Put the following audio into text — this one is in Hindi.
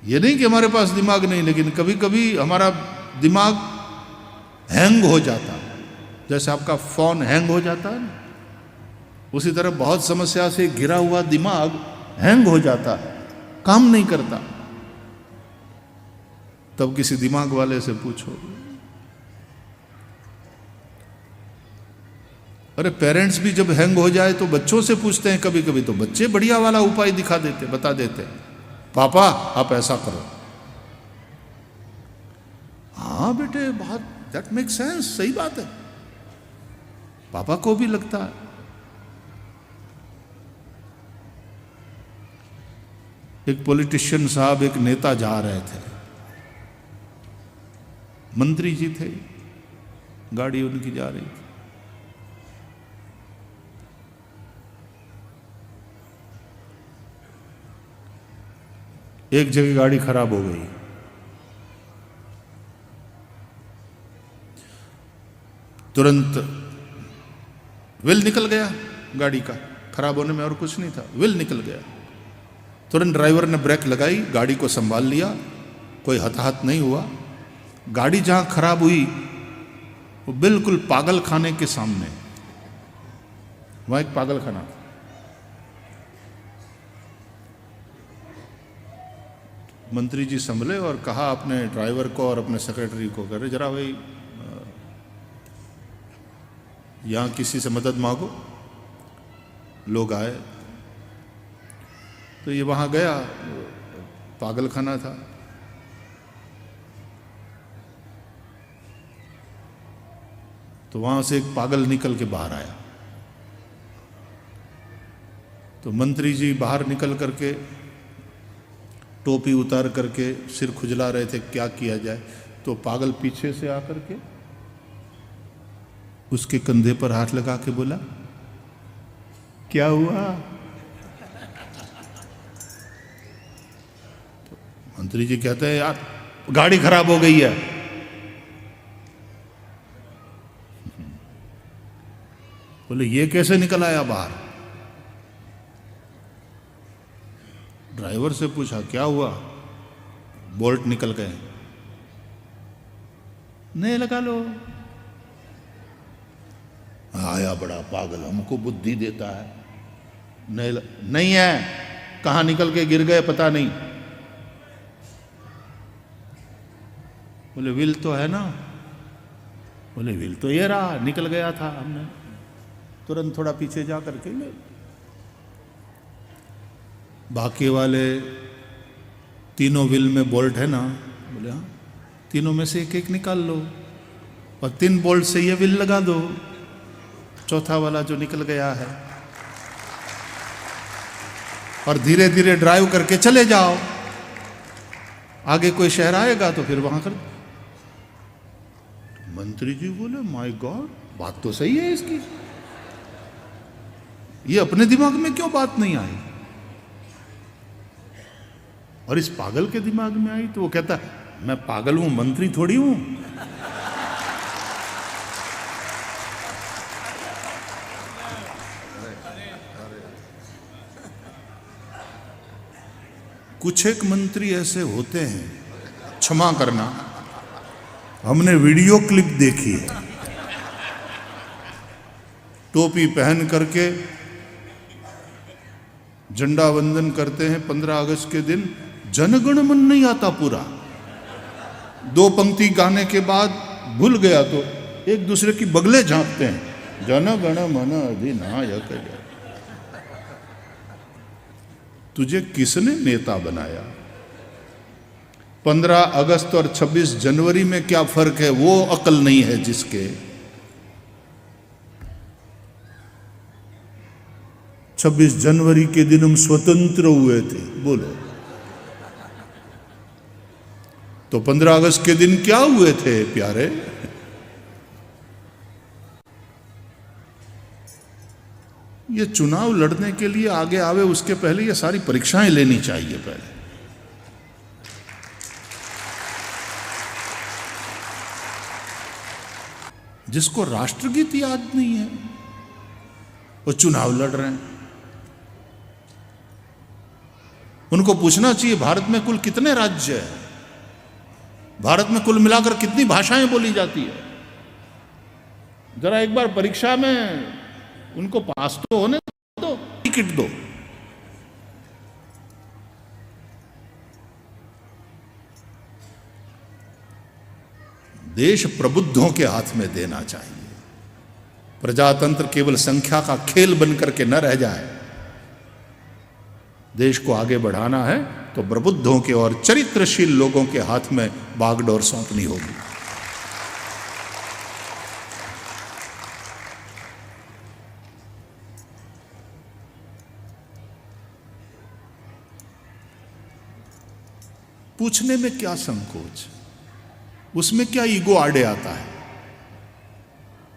ये नहीं कि हमारे पास दिमाग नहीं, लेकिन कभी कभी हमारा दिमाग हैंग हो जाता है, जैसे आपका फोन हैंग हो जाता है ना, उसी तरह बहुत समस्या से घिरा हुआ दिमाग हैंग हो जाता है, काम नहीं करता। तब किसी दिमाग वाले से पूछो। अरे पेरेंट्स भी जब हैंग हो जाए तो बच्चों से पूछते हैं, कभी कभी तो बच्चे बढ़िया वाला उपाय दिखा देते, बता देते, पापा आप ऐसा करो। हाँ बेटे, बहुत दैट मेक सेंस, सही बात है, पापा को भी लगता है। एक पॉलिटिशियन साहब, एक नेता जा रहे थे, मंत्री जी थे, गाड़ी उनकी जा रही थी। एक जगह गाड़ी खराब हो गई, तुरंत व्हील निकल गया गाड़ी का, खराब होने में और कुछ नहीं था, व्हील निकल गया। तुरंत ड्राइवर ने ब्रेक लगाई, गाड़ी को संभाल लिया, कोई हताहत नहीं हुआ। गाड़ी जहां खराब हुई वो बिल्कुल पागल खाने के सामने, वहां एक पागल खाना था। मंत्री जी संभले और कहा अपने ड्राइवर को और अपने सेक्रेटरी को, करे जरा भाई यहां किसी से मदद मांगो। लोग आए तो ये वहां गया, पागल खाना था। तो वहां से एक पागल निकल के बाहर आया। तो मंत्री जी बाहर निकल करके टोपी उतार करके सिर खुजला रहे थे, क्या किया जाए। तो पागल पीछे से आकर के उसके कंधे पर हाथ लगा के बोला, क्या हुआ? तो मंत्री जी कहते हैं, यार गाड़ी खराब हो गई है। बोले ये कैसे निकल आया बाहर? ड्राइवर से पूछा क्या हुआ? बोल्ट निकल गए। नहीं लगा लो। आया बड़ा पागल, हमको बुद्धि देता है। नहीं है, कहां निकल के गिर गए पता नहीं। बोले व्हील तो है ना? बोले व्हील तो ये रहा, निकल गया था, हमने तुरंत थोड़ा पीछे जा करके ले। बाकी वाले तीनों व्हील में बोल्ट है ना? बोले हाँ, तीनों में से एक एक निकाल लो और 3 बोल्ट से ये व्हील लगा दो, चौथा वाला जो निकल गया है, और धीरे धीरे ड्राइव करके चले जाओ। आगे कोई शहर आएगा तो फिर वहां कर। मंत्री जी बोले माय गॉड, बात तो सही है इसकी, ये अपने दिमाग में क्यों बात नहीं आई? और इस पागल के दिमाग में आई तो वो कहता मैं पागल हूं, मंत्री थोड़ी हूं। कुछ एक मंत्री ऐसे होते हैं, क्षमा करना, हमने वीडियो क्लिप देखी है, टोपी पहन करके झंडा वंदन करते हैं 15 अगस्त के दिन। जनगण मन नहीं आता पूरा, 2 पंक्ति गाने के बाद भूल गया तो एक दूसरे की बगले झांकते हैं, जनगण मन अधिनायक जय। तुझे किसने नेता बनाया? 15 अगस्त और 26 जनवरी में क्या फर्क है, वो अकल नहीं है जिसके। 26 जनवरी के दिन हम स्वतंत्र हुए थे, बोलो। तो 15 अगस्त के दिन क्या हुए थे प्यारे? ये चुनाव लड़ने के लिए आगे आवे उसके पहले ये सारी परीक्षाएं लेनी चाहिए पहले। जिसको राष्ट्रगीत याद नहीं है वो चुनाव लड़ रहे हैं। उनको पूछना चाहिए भारत में कुल कितने राज्य है, भारत में कुल मिलाकर कितनी भाषाएं बोली जाती है। जरा एक बार परीक्षा में उनको पास तो होने दो, टिकट दो। देश प्रबुद्धों के हाथ में देना चाहिए। प्रजातंत्र केवल संख्या का खेल बनकर के न रह जाए। देश को आगे बढ़ाना है तो प्रबुद्धों के और चरित्रशील लोगों के हाथ में बागडोर सौंपनी होगी। पूछने में क्या संकोच, उसमें क्या ईगो आड़े आता है।